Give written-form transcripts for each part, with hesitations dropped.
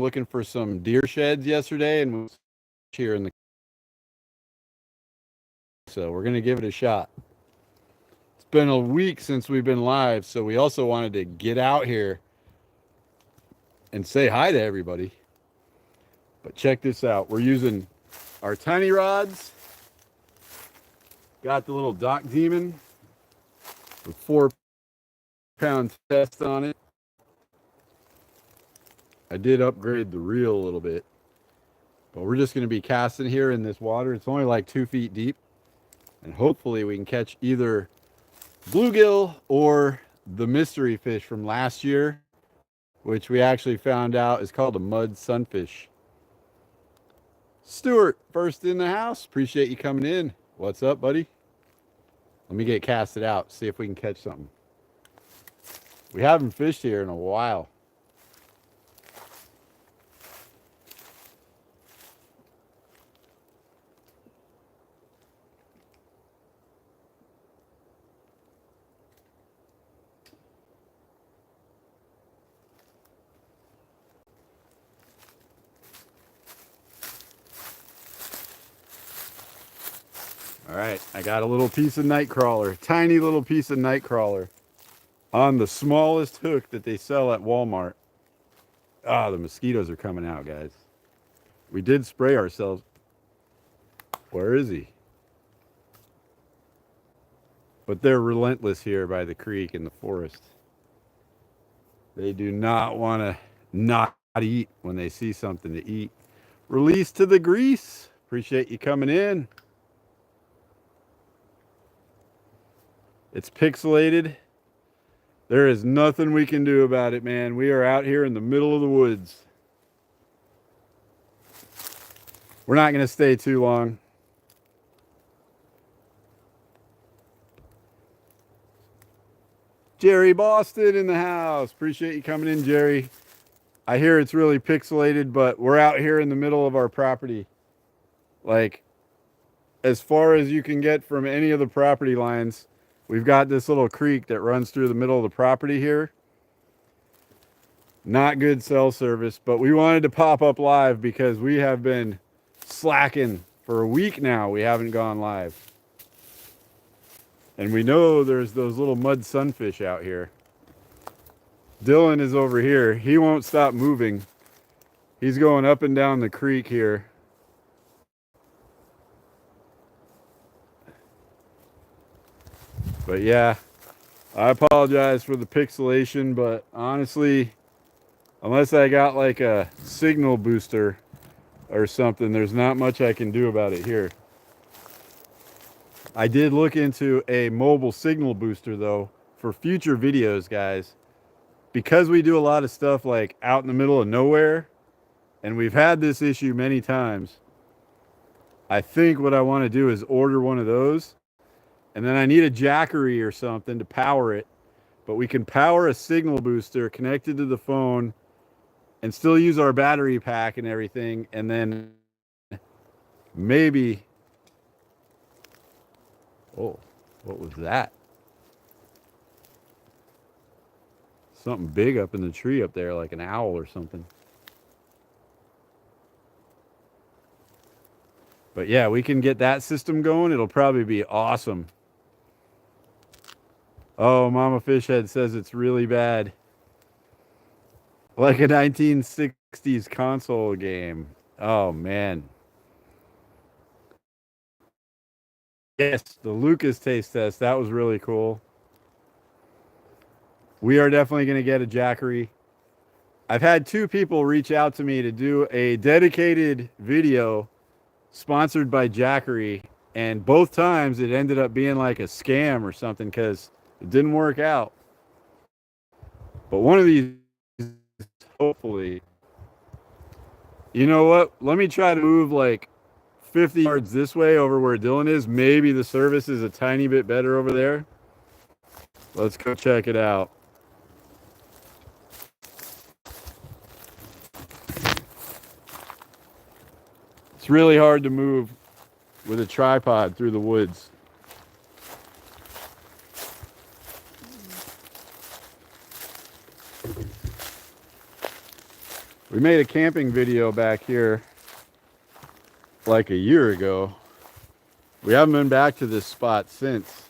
looking for some deer sheds yesterday, and we here in the so we're gonna give it a shot. It's been a week since we've been live, so we also wanted to get out here and say hi to everybody. But check this out. We're using our tiny rods. Got the little Doc Demon with 4-pound test on it. I did upgrade the reel a little bit, but we're just going to be casting here in this water. It's only like 2 feet deep, and hopefully we can catch either bluegill or the mystery fish from last year, which we actually found out is called a mud sunfish. Stuart, first in the house. Appreciate you coming in. What's up, buddy? Let me get casted out, see if we can catch something. We haven't fished here in a while. All right, I got a little piece of night crawler, tiny little piece of night crawler on the smallest hook that they sell at Walmart. Ah, the mosquitoes are coming out, guys. We did spray ourselves. Where is he? But they're relentless here by the creek in the forest. They do not want to not eat when they see something to eat. Release to the grease. Appreciate you coming in. It's pixelated. There is nothing we can do about it, man. We are out here in the middle of the woods. We're not going to stay too long. Jerry Boston in the house. Appreciate you coming in, Jerry. I hear it's really pixelated, but we're out here in the middle of our property. Like, as far as you can get from any of the property lines, we've got this little creek that runs through the middle of the property here. Not good cell service, but we wanted to pop up live because we have been slacking for a week now. We haven't gone live. And we know there's those little mud sunfish out here. Dylan is over here. He won't stop moving. He's going up and down the creek here. But yeah, I apologize for the pixelation, but honestly, unless I got like a signal booster or something, there's not much I can do about it here. I did look into a mobile signal booster though for future videos, guys, because we do a lot of stuff like out in the middle of nowhere, and we've had this issue many times. I think what I want to do is order one of those. And then I need a jackery or something to power it. But we can power a signal booster connected to the phone and still use our battery pack and everything. And then maybe... Oh, what was that? Something big up in the tree up there, like an owl or something. But yeah, we can get that system going. It'll probably be awesome. Oh, Mama Fishhead says it's really bad. Like a 1960s console game. Oh, man. Yes, the Lucas taste test. That was really cool. We are definitely going to get a jackery. I've had 2 people reach out to me to do a dedicated video sponsored by Jackery, and both times it ended up being like a scam or something because it didn't work out. But one of these, hopefully. You know what? Let me try to move like 50 yards this way over where Dylan is. Maybe the service is a tiny bit better over there. Let's go check it out. It's really hard to move with a tripod through the woods. We made a camping video back here like a year ago. We haven't been back to this spot since.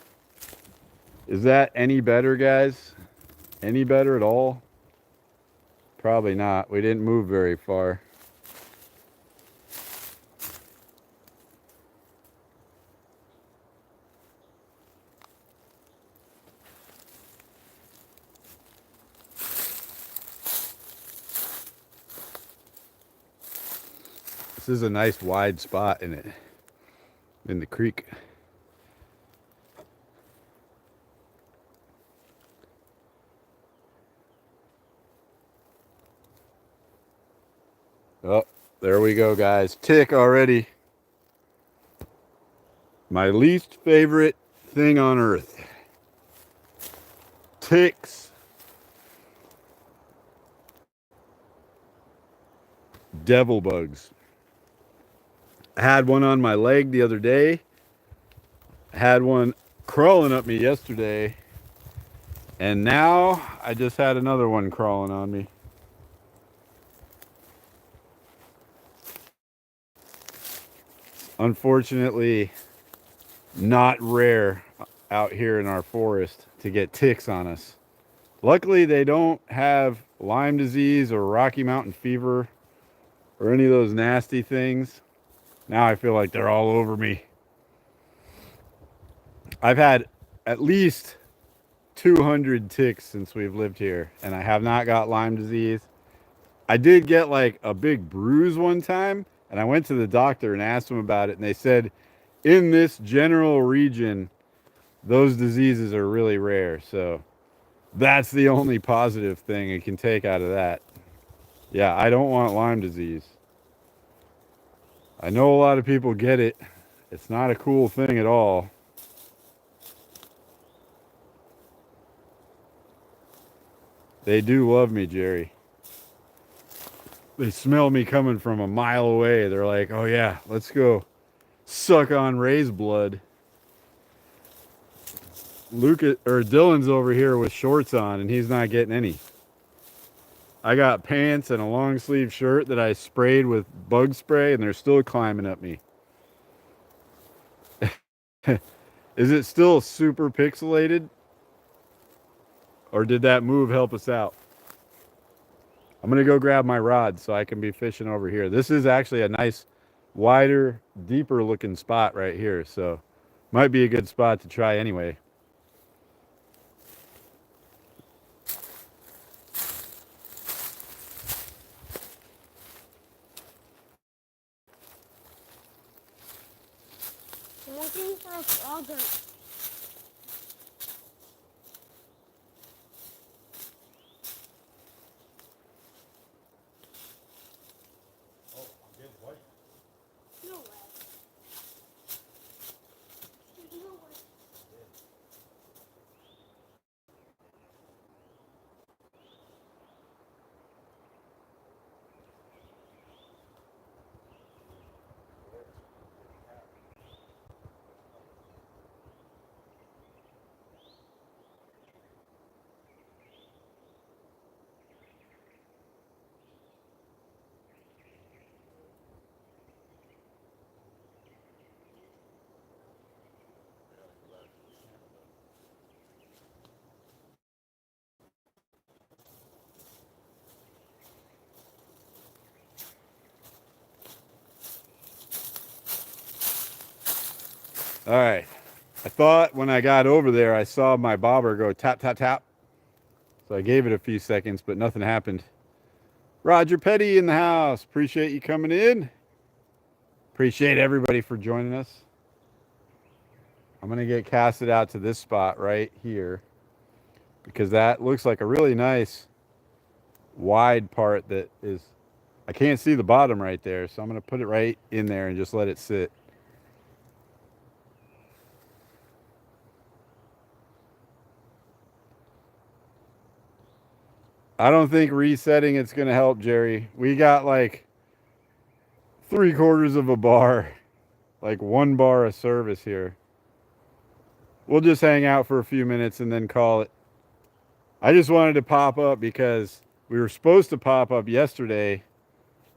Is that any better, guys? Any better at all? Probably not. We didn't move very far. This is a nice wide spot in it, in the creek. Oh, there we go, guys. Tick already. My least favorite thing on earth. Ticks. Devil bugs. I had one on my leg the other day. I had one crawling up me yesterday. And now I just had another one crawling on me. Unfortunately, not rare out here in our forest to get ticks on us. Luckily, they don't have Lyme disease or Rocky Mountain fever or any of those nasty things. Now I feel like they're all over me. I've had at least 200 ticks since we've lived here, and I have not got Lyme disease. I did get like a big bruise one time, and I went to the doctor and asked them about it, and they said in this general region, those diseases are really rare. So that's the only positive thing I can take out of that. Yeah, I don't want Lyme disease. I know a lot of people get it. It's not a cool thing at all. They do love me, Jerry. They smell me coming from a mile away. They're like, oh yeah, let's go suck on Ray's blood. Dylan's over here with shorts on and he's not getting any. I got pants and a long sleeve shirt that I sprayed with bug spray and they're still climbing up me. Is it still super pixelated? Or did that move help us out? I'm going to go grab my rod so I can be fishing over here. This is actually a nice, wider, deeper looking spot right here. So might be a good spot to try anyway. Looking for a frogger. Oh, I'm getting white. No way. There's no way. All right. I thought when I got over there, I saw my bobber go tap, tap, tap. So I gave it a few seconds, but nothing happened. Roger Petty in the house. Appreciate you coming in. Appreciate everybody for joining us. I'm going to get casted out to this spot right here because that looks like a really nice wide part that is, I can't see the bottom right there. So I'm going to put it right in there and just let it sit. I don't think resetting it's going to help, Jerry. We got like 3/4 of a bar, like 1 bar of service here. We'll just hang out for a few minutes and then call it. I just wanted to pop up because we were supposed to pop up yesterday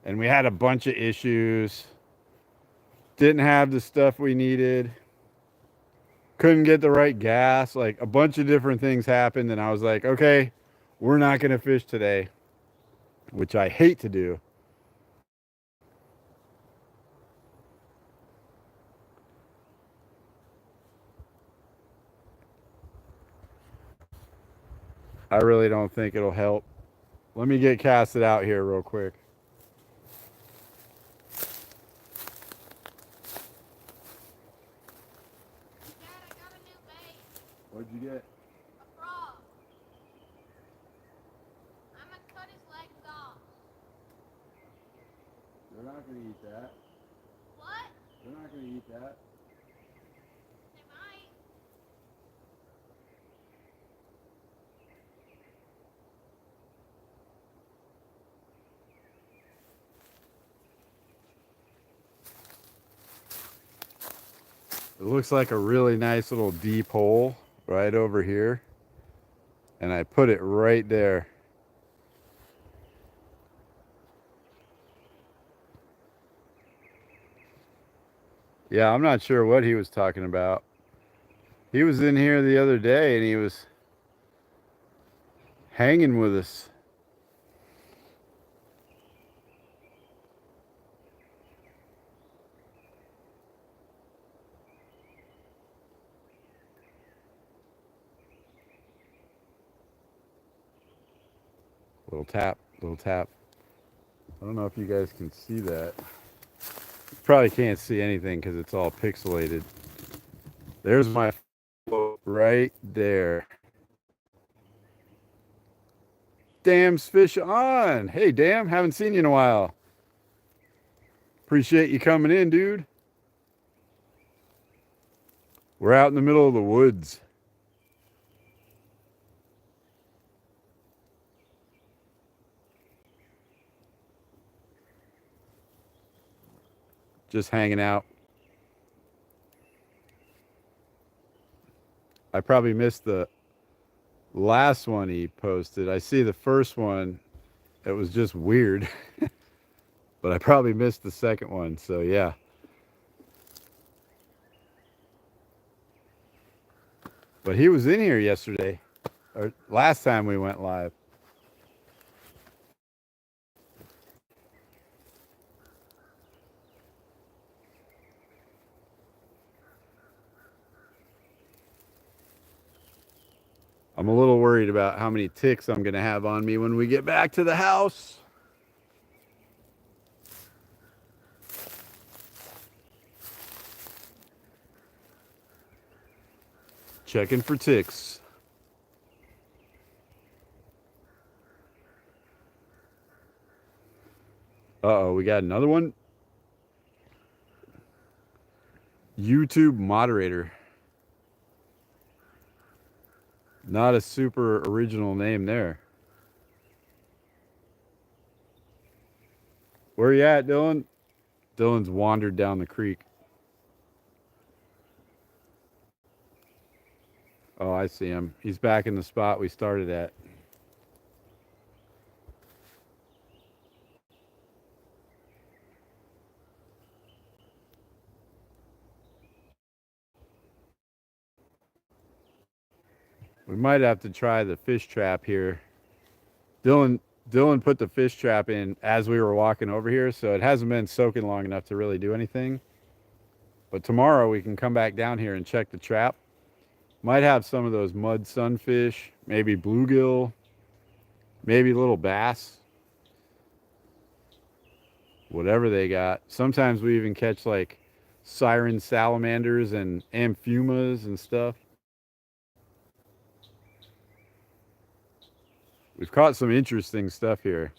and we had a bunch of issues. Didn't have the stuff we needed. Couldn't get the right gas. Like a bunch of different things happened, and I was like, okay, we're not going to fish today, which I hate to do. I really don't think it'll help. Let me get casted out here real quick. Dad, I got a new bait. What'd you get? A frog. I'm gonna cut his legs off. They're not going to eat that. What? They're not going to eat that. They might. It looks like a really nice little deep hole right over here. And I put it right there. Yeah, I'm not sure what he was talking about. He was in here the other day and he was hanging with us. Little tap, little tap. I don't know if you guys can see that. You probably can't see anything because it's all pixelated. There's my float right there. Dam's fish on. Hey, Dam, haven't seen you in a while. Appreciate you coming in, dude. We're out in the middle of the woods. Just hanging out. I probably missed the last one he posted. I see the first one. It was just weird. But I probably missed the second one. So, yeah. But he was in here yesterday. Or last time we went live. I'm a little worried about how many ticks I'm going to have on me when we get back to the house. Checking for ticks. Uh-oh, we got another one. YouTube moderator. Not a super original name there. Where you at, Dylan? Dylan's wandered down the creek. Oh, I see him. He's back in the spot we started at. We might have to try the fish trap here. Dylan put the fish trap in as we were walking over here, so it hasn't been soaking long enough to really do anything. But tomorrow we can come back down here and check the trap. Might have some of those mud sunfish, maybe bluegill, maybe little bass. Whatever they got. Sometimes we even catch like siren salamanders and amphumas and stuff. We've caught some interesting stuff here.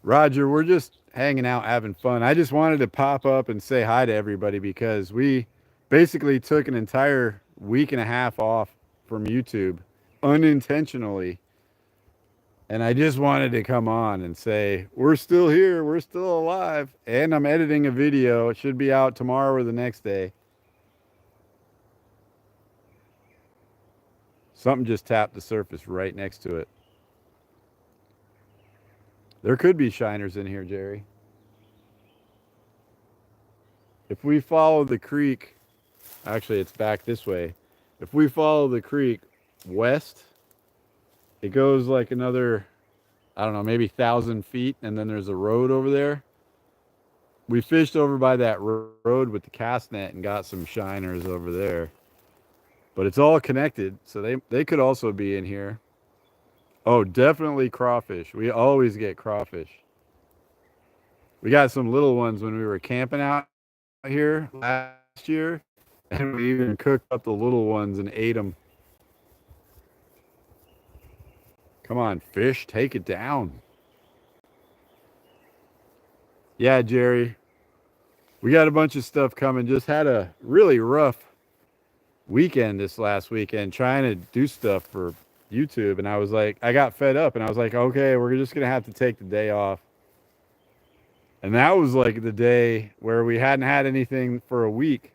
Roger, we're just hanging out, having fun. I just wanted to pop up and say hi to everybody because we basically took an entire week and a half off from YouTube unintentionally. And I just wanted to come on and say, we're still here, we're still alive. And I'm editing a video. It should be out tomorrow or the next day. Something just tapped the surface right next to it. There could be shiners in here, Jerry. If we follow the creek, actually it's back this way. If we follow the creek west, it goes like another, I don't know, maybe 1,000 feet, and then there's a road over there. We fished over by that road with the cast net and got some shiners over there. But it's all connected, so they could also be in here. Oh, definitely crawfish. We always get crawfish. We got some little ones when we were camping out here last year, and we even cooked up the little ones and ate them. Come on, fish, take it down. Yeah, Jerry. We got a bunch of stuff coming. Just had a really rough weekend this last weekend trying to do stuff for YouTube, and I was like, I got fed up, and I was like, okay, we're just gonna have to take the day off. And that was like the day where we hadn't had anything for a week.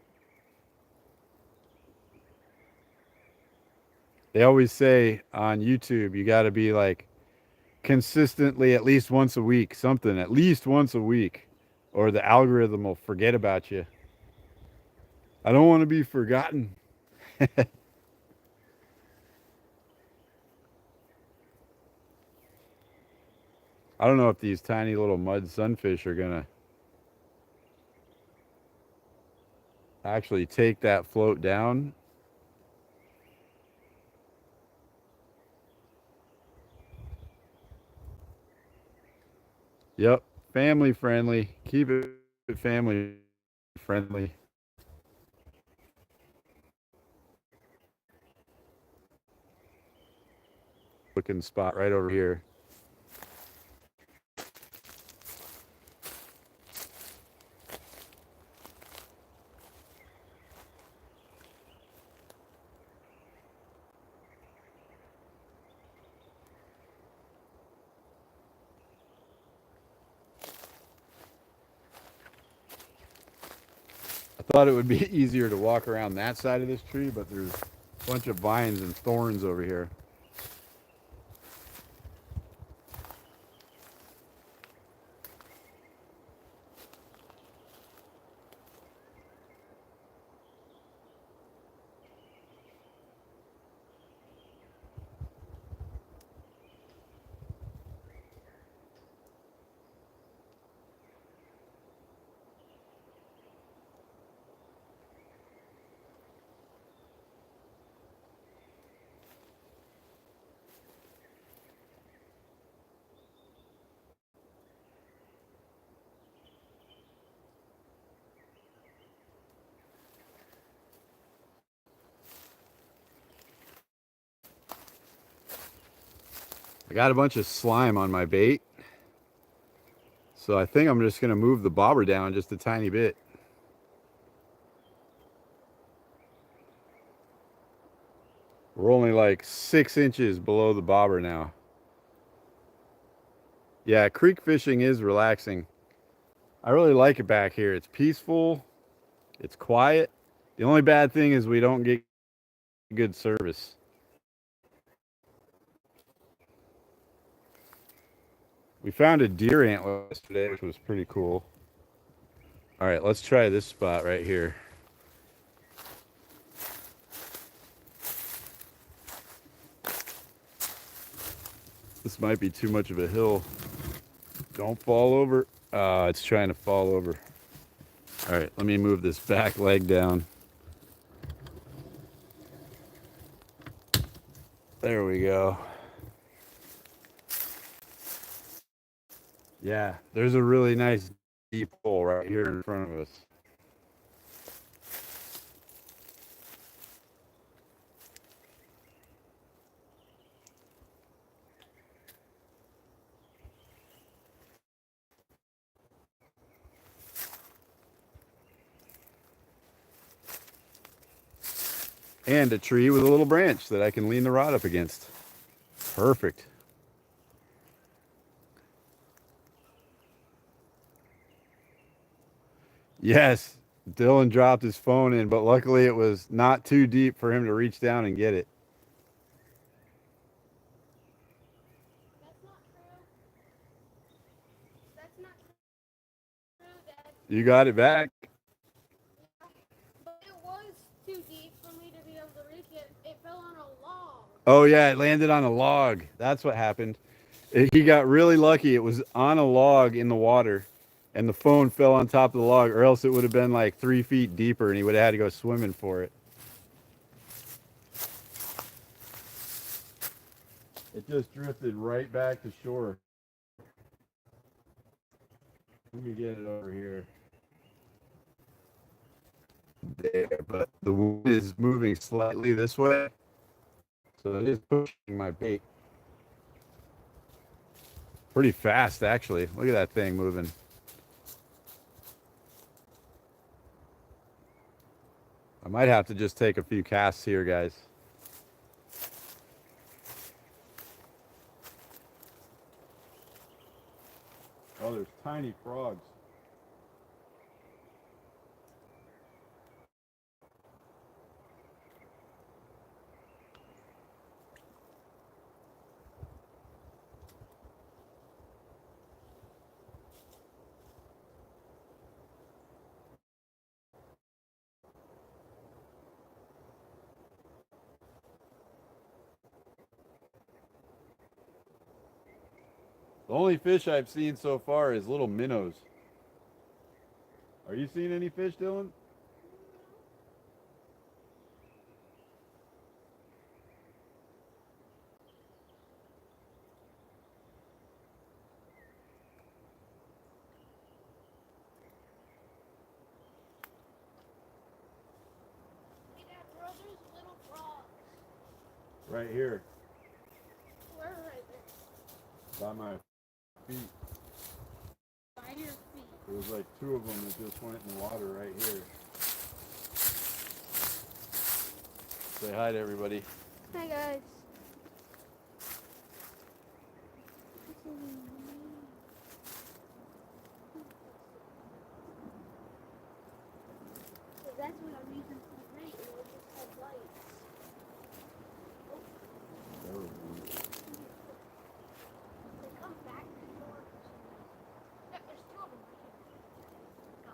They always say on YouTube, you got to be like consistently at least once a week, something at least once a week, or the algorithm will forget about you. I don't want to be forgotten. I don't know if these tiny little mud sunfish are gonna actually take that float down. Yep, family friendly. Keep it family friendly. Looking spot right over here. I thought it would be easier to walk around that side of this tree, but there's a bunch of vines and thorns over here. I got a bunch of slime on my bait, so I think I'm just going to move the bobber down just a tiny bit. We're only like 6 inches below the bobber now. Yeah, creek fishing is relaxing. I really like it back here. It's peaceful. It's quiet. The only bad thing is we don't get good service. We found a deer antler yesterday, which was pretty cool. All right, let's try this spot right here. This might be too much of a hill. Don't fall over. It's trying to fall over. All right, let me move this back leg down. There we go. Yeah, there's a really nice deep hole right here in front of us. And a tree with a little branch that I can lean the rod up against. Perfect. Yes, Dylan dropped his phone in, but luckily it was not too deep for him to reach down and get it. That's not true. not true, Dad. You got it back. But it was too deep for me to be able to reach it. It fell on a log. Oh yeah, it landed on a log. That's what happened. He got really lucky. It was on a log in the water, and the phone fell on top of the log, or else it would have been like 3 feet deeper, and he would have had to go swimming for it. It just drifted right back to shore. Let me get it over here. There, but the wind is moving slightly this way, so it is pushing my bait. Pretty fast, actually. Look at that thing moving. I might have to just take a few casts here, guys. Oh, there's tiny frogs. The only fish I've seen so far is little minnows. Are you seeing any fish, Dylan? Hey, Dad, where are those little frogs? Right here, Where right there? by my feet. By your feet. There was like 2 of them that just went in the water right here. Say hi to everybody. Hi, guys. So that's what I'm using for the bait, and it just had lights. There was one. They come back to shore. Yeah, there's 2 of them right here. Go.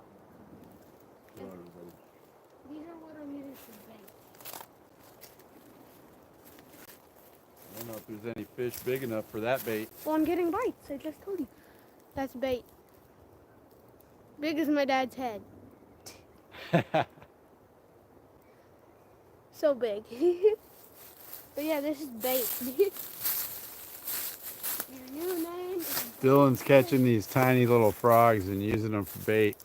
Hello, everybody. These are what I'm using for bait. I don't know if there's any fish big enough for that bait. Well, I'm getting bites. I just told you. That's bait. Big as my dad's head. So big. But yeah, this is bait. Your new name is Dylan's catching these tiny little frogs and using them for bait.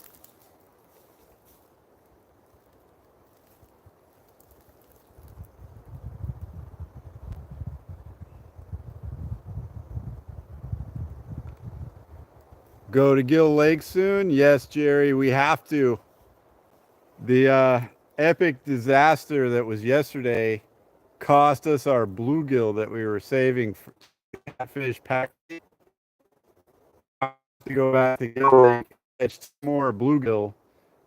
Go to Gill Lake soon? Yes, Jerry, we have to. The epic disaster that was yesterday cost us our bluegill that we were saving for catfish pack. To go back to Gill Lake, catch more bluegill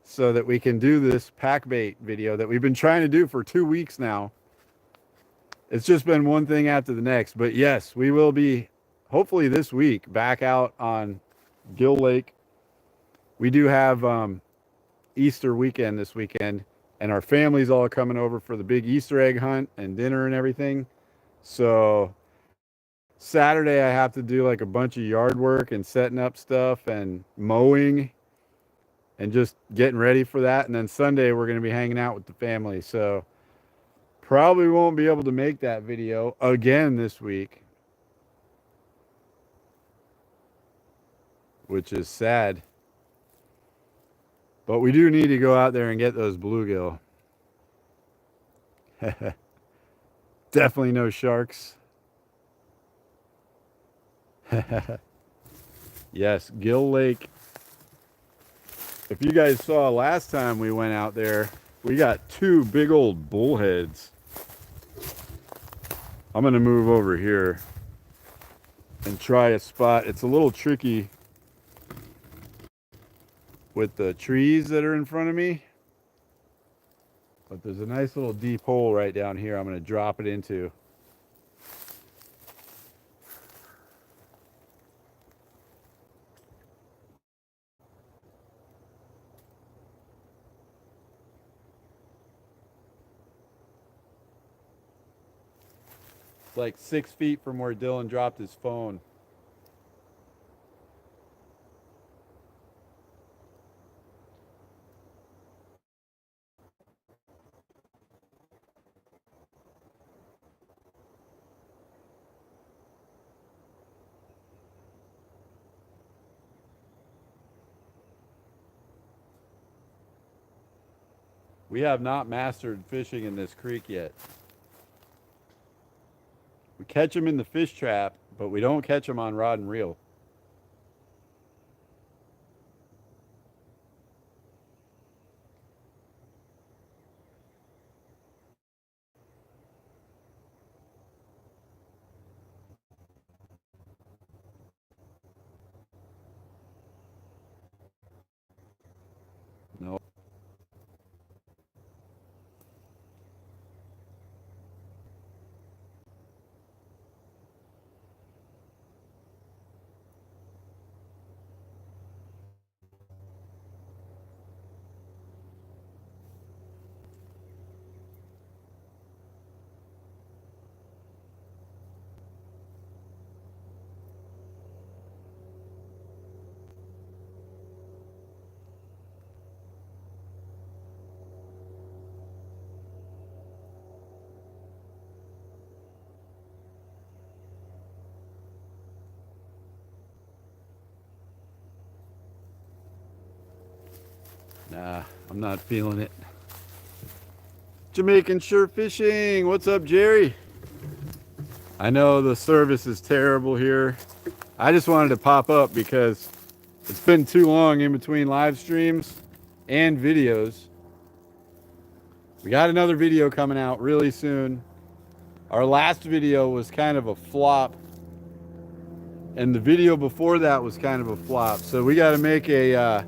so that we can do this pack bait video that we've been trying to do for 2 weeks now. It's just been one thing after the next, but yes, we will be hopefully this week back out on Gill Lake. We do have Easter weekend this weekend, and our family's all coming over for the big Easter egg hunt and dinner and everything. So Saturday I have to do like a bunch of yard work and setting up stuff and mowing and just getting ready for that. And then Sunday we're going to be hanging out with the family. So probably won't be able to make that video again this week, which is sad. But we do need to go out there and get those bluegill. Definitely no sharks. Yes, Gill Lake. If you guys saw last time we went out there, we got 2 big old bullheads. I'm going to move over here and try a spot. It's a little tricky with the trees that are in front of me, but there's a nice little deep hole right down here I'm going to drop it into. like 6 feet from where Dylan dropped his phone. We have not mastered fishing in this creek yet. We catch them in the fish trap, but we don't catch them on rod and reel. No. Nah, I'm not feeling it. Jamaican Shore Fishing. What's up, Jerry? I know the service is terrible here. I just wanted to pop up because it's been too long in between live streams and videos. We got another video coming out really soon. Our last video was kind of a flop, and the video before that was kind of a flop. So we got to make a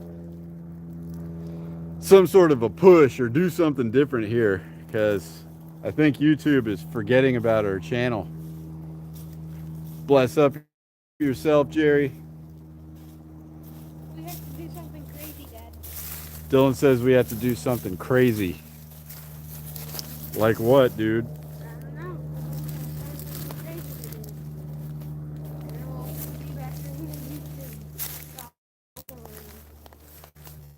some sort of a push or do something different here, because I think YouTube is forgetting about our channel. Bless up yourself, Jerry. We have to do something crazy, Dad. Dylan says we have to do something crazy. Like what, dude? I don't know. Something crazy to do. And then we'll be back to YouTube.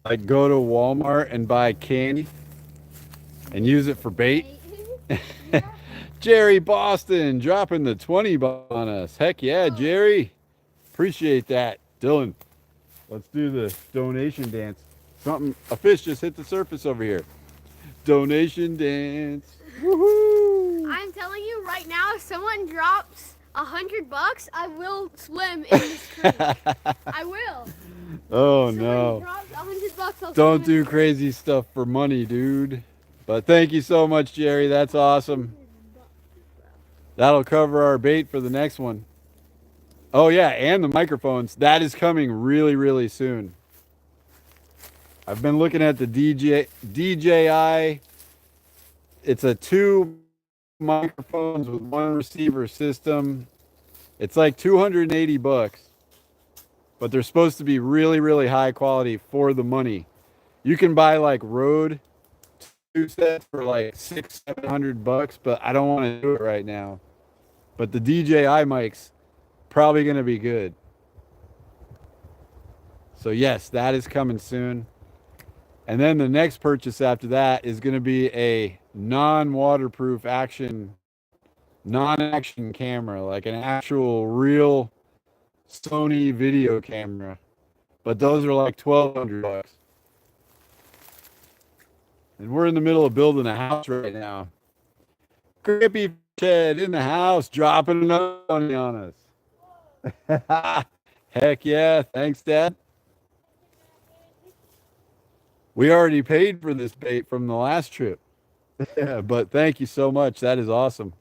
Like go to Walmart and buy candy and use it for bait? Yeah. Jerry Boston dropping the 20 on us. Heck yeah, Jerry. Appreciate that. Dylan, let's do the donation dance. A fish just hit the surface over here. Donation dance. Woohoo! I'm telling you right now, if someone drops $100, I will swim in this creek. I will. Oh Someone no. drops $100, I'll Don't swim in do crazy stuff for money, dude. But thank you so much, Jerry. That's awesome. That'll cover our bait for the next one. Oh yeah, and the microphones. That is coming really, really soon. I've been looking at the DJI. It's a 2 microphones with 1 receiver system. It's like $280, but they're supposed to be really, really high quality for the money. You can buy like Rode 2 sets for like $600-700, but I don't want to do it right now. But the DJI mic's probably going to be good. So yes, that is coming soon. And then the next purchase after that is going to be a non-waterproof non-action camera, like an actual real Sony video camera. But those are like $1,200. And we're in the middle of building a house right now. Grippy Ted in the house, dropping another money on us. Heck yeah. Thanks, Dad. We already paid for this bait from the last trip. Yeah, but thank you so much. That is awesome.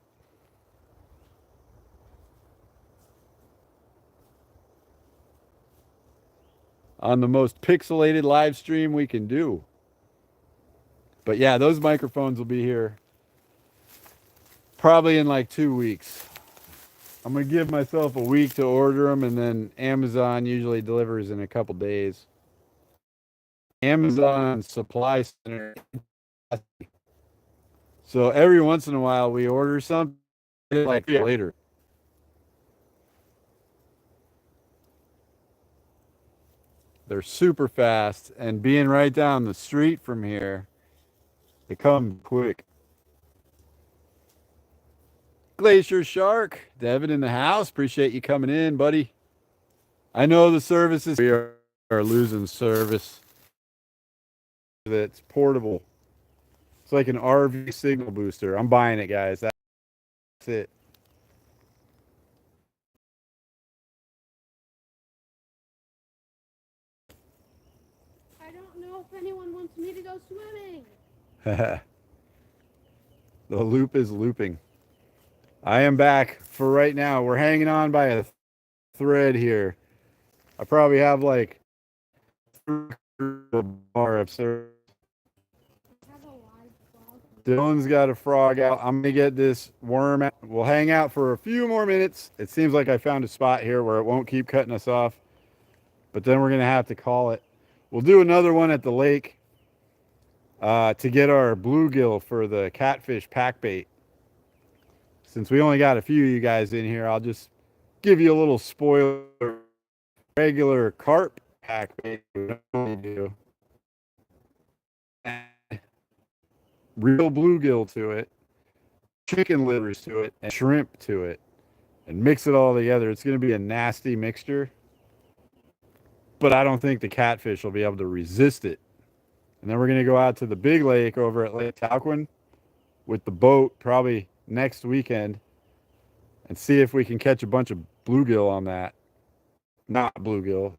On the most pixelated live stream we can do. But yeah, those microphones will be here probably in like 2 weeks. I'm going to give myself a week to order them, and then Amazon usually delivers in a couple days. Amazon Supply Center. So every once in a while we order something like later. They're super fast, and being right down the street from here, they come quick. Glacier Shark, Devin in the house. Appreciate you coming in, buddy. I know the service is. We are losing service. That's portable. It's like an RV signal booster. I'm buying it, guys. That's it. I don't know if anyone wants me to go swimming. The loop is looping. I am back for right now. We're hanging on by a thread here. I probably have like a bar of service. Dylan's got a frog out. I'm gonna get this worm out. We'll hang out for a few more minutes. It seems like I found a spot here where it won't keep cutting us off, but then we're gonna have to call it. We'll do another one at the lake to get our bluegill for the catfish pack bait. Since we only got a few of you guys in here, I'll just give you a little spoiler. Regular carp pack bait we normally do. Real bluegill to it, chicken livers to it, and shrimp to it, and mix it all together. It's going to be a nasty mixture, but I don't think the catfish will be able to resist it. And then we're going to go out to the big lake over at Lake Talquin with the boat probably next weekend and see if we can catch a bunch of bluegill on that. Not bluegill,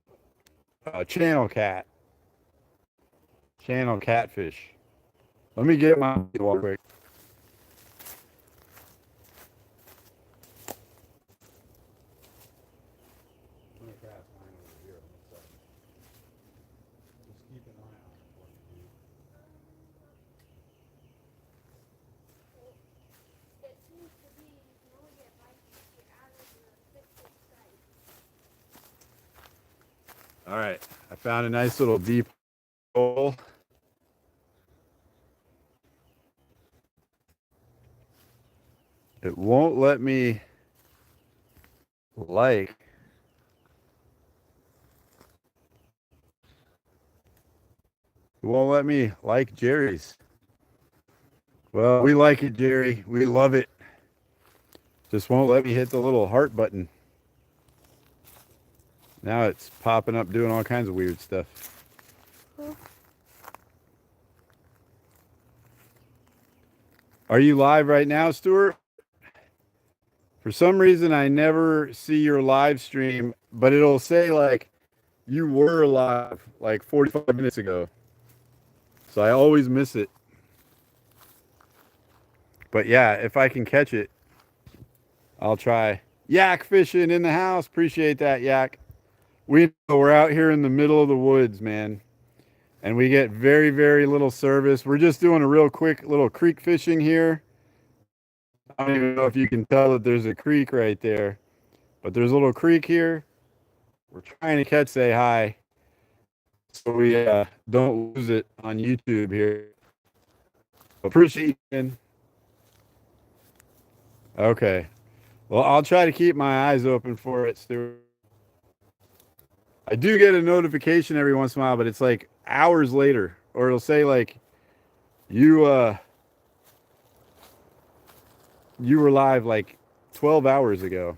channel catfish. Let me get my real quick. All right, I found a nice little deep hole. It won't let me like. It won't let me like Jerry's. Well, we like it, Jerry. We love it. Just won't let me hit the little heart button. Now it's popping up doing all kinds of weird stuff. Are you live right now, Stuart? For some reason, I never see your live stream, but it'll say like you were live like 45 minutes ago. So I always miss it. But yeah, if I can catch it, I'll try. Yak fishing in the house. Appreciate that, Yak. We're out here in the middle of the woods, man. And we get very, very little service. We're just doing a real quick little creek fishing here. I don't even know if you can tell that there's a creek right there, but there's a little creek here. We're trying to catch Say Hi so we don't lose it on YouTube here. Appreciate you. Okay. Well, I'll try to keep my eyes open for it, Stuart. I do get a notification every once in a while, but it's like hours later, or it'll say like you were live like 12 hours ago.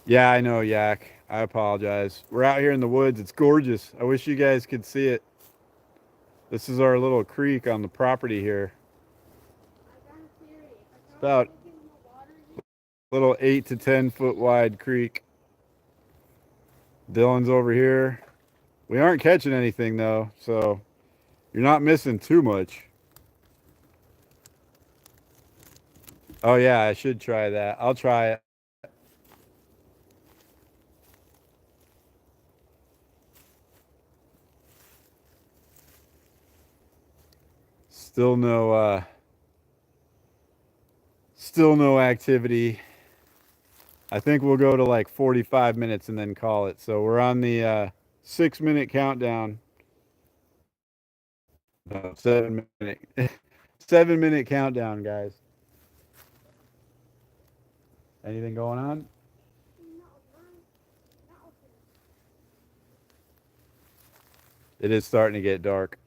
Yeah, I know, Yak. I apologize. We're out here in the woods. It's gorgeous. I wish you guys could see it. This is our little creek on the property here. It's about a little 8 to 10 foot wide creek. Dylan's over here. We aren't catching anything though, so you're not missing too much. Oh yeah, I should try that. I'll try it. Still no activity. I think we'll go to like 45 minutes and then call it. So we're on the 6-minute countdown. No, 7-minute 7-minute countdown, guys. Anything going on? It is starting to get dark.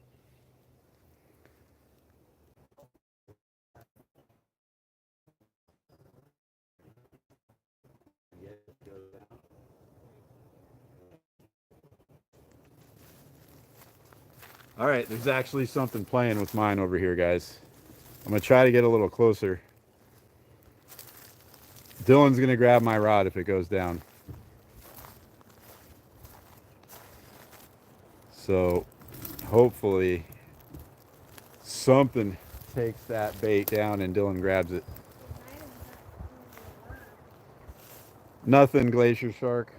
All right, there's actually something playing with mine over here, guys. I'm going to try to get a little closer. Dylan's going to grab my rod if it goes down. So hopefully something takes that bait down and Dylan grabs it. Nothing, Glacier Shark.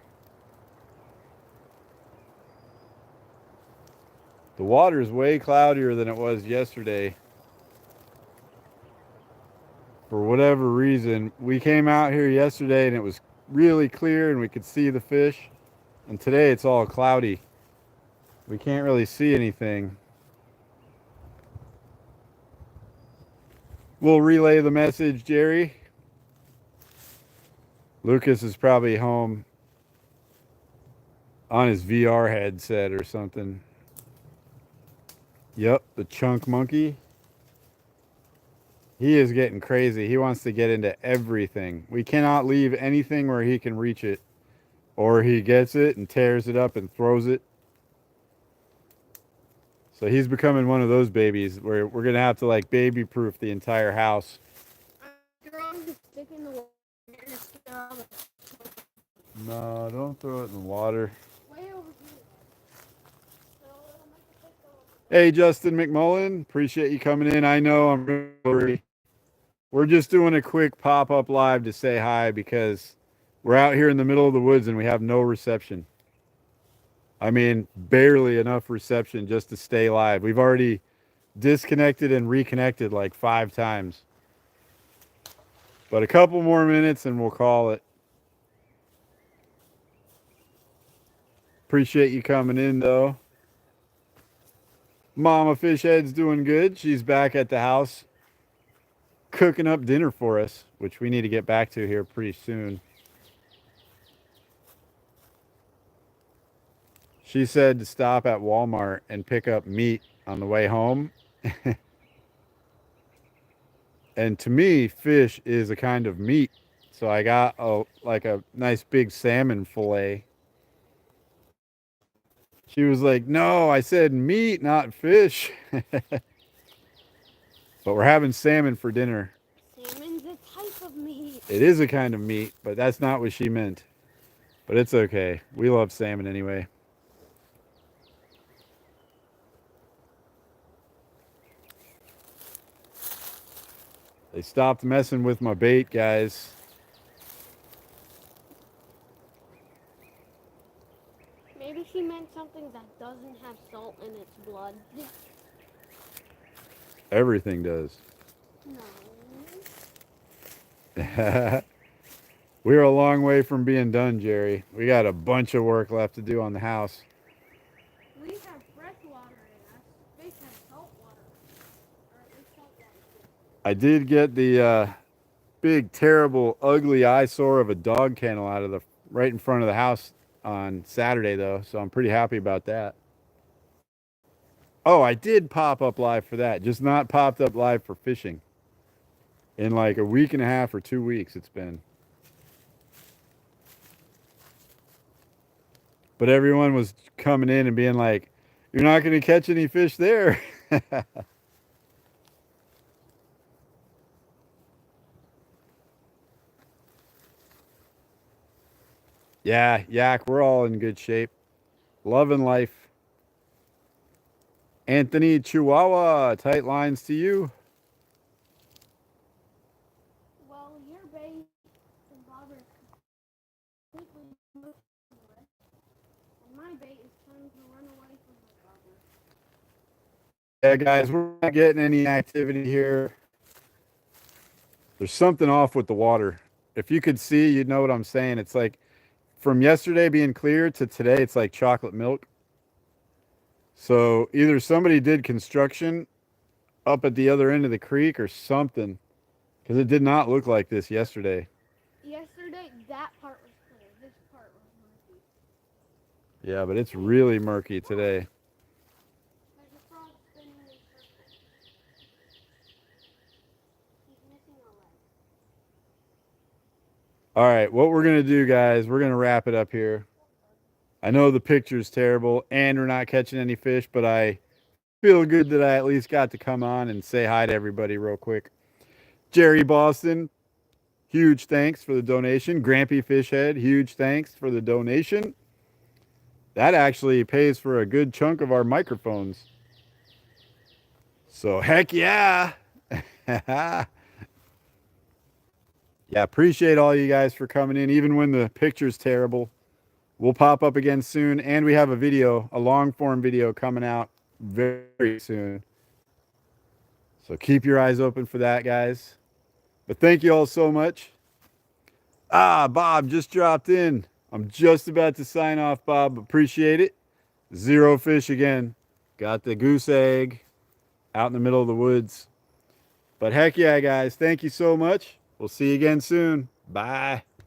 The water is way cloudier than it was yesterday. For whatever reason, we came out here yesterday and it was really clear and we could see the fish. And today it's all cloudy. We can't really see anything. We'll relay the message, Jerry. Lucas is probably home on his VR headset or something. Yep, the chunk monkey. He is getting crazy. He wants to get into everything. We cannot leave anything where he can reach it, or he gets it and tears it up and throws it. So he's becoming one of those babies where we're going to have to like baby proof the entire house. No, don't throw it in the water. Hey, Justin McMullen, appreciate you coming in. I know I'm really, we're just doing a quick pop-up live to say hi because we're out here in the middle of the woods and we have no reception. I mean, barely enough reception just to stay live. We've already disconnected and reconnected like 5 times. But a couple more minutes and we'll call it. Appreciate you coming in, though. Mama Fishhead's doing good. She's back at the house cooking up dinner for us, which we need to get back to here pretty soon. She said to stop at Walmart and pick up meat on the way home. And to me, fish is a kind of meat. So I got like a nice big salmon fillet. She was like, no, I said meat, not fish. But we're having salmon for dinner. Salmon's a type of meat. It is a kind of meat, but that's not what she meant. But it's okay. We love salmon anyway. They stopped messing with my bait, guys. Maybe she meant something that doesn't have salt in its blood. Everything does. No. We're a long way from being done, Jerry. We got a bunch of work left to do on the house. We have fresh water in us. Fish have salt water. Or at least salt water. I did get the big, terrible, ugly eyesore of a dog kennel out of the right in front of the house on Saturday, though, so I'm pretty happy about that. Oh, I did pop up live for that, just not popped up live for fishing. In like a week and a half or 2 weeks it's been. But everyone was coming in and being like, you're not going to catch any fish there. Yeah, Yak, we're all in good shape. Loving life. Anthony Chihuahua, tight lines to you. Well, your bait and bobber completely moved away. And my bait is trying to run away from the bobber. Yeah, guys, we're not getting any activity here. There's something off with the water. If you could see, you'd know what I'm saying. It's like from yesterday being clear to today, it's like chocolate milk. So either somebody did construction up at the other end of the creek or something, because it did not look like this yesterday. Yesterday yesterday, that part was clear. This part was murky. Yeah, but it's really murky today. There's a frog spinning in circles. He's missing a leg. All right, what we're going to do, guys, we're going to wrap it up here. I know the picture's terrible and we're not catching any fish, but I feel good that I at least got to come on and say hi to everybody real quick. Jerry Boston, huge thanks for the donation. Grampy Fishhead, huge thanks for the donation. That actually pays for a good chunk of our microphones. So heck yeah. Yeah, appreciate all you guys for coming in, even when the picture's terrible. We'll pop up again soon, and we have a video, a long form video coming out very soon. So keep your eyes open for that, guys. But thank you all so much. Bob just dropped in. I'm just about to sign off, Bob. Appreciate it. Zero fish again. Got the goose egg out in the middle of the woods. But heck yeah, guys. Thank you so much. We'll see you again soon. Bye.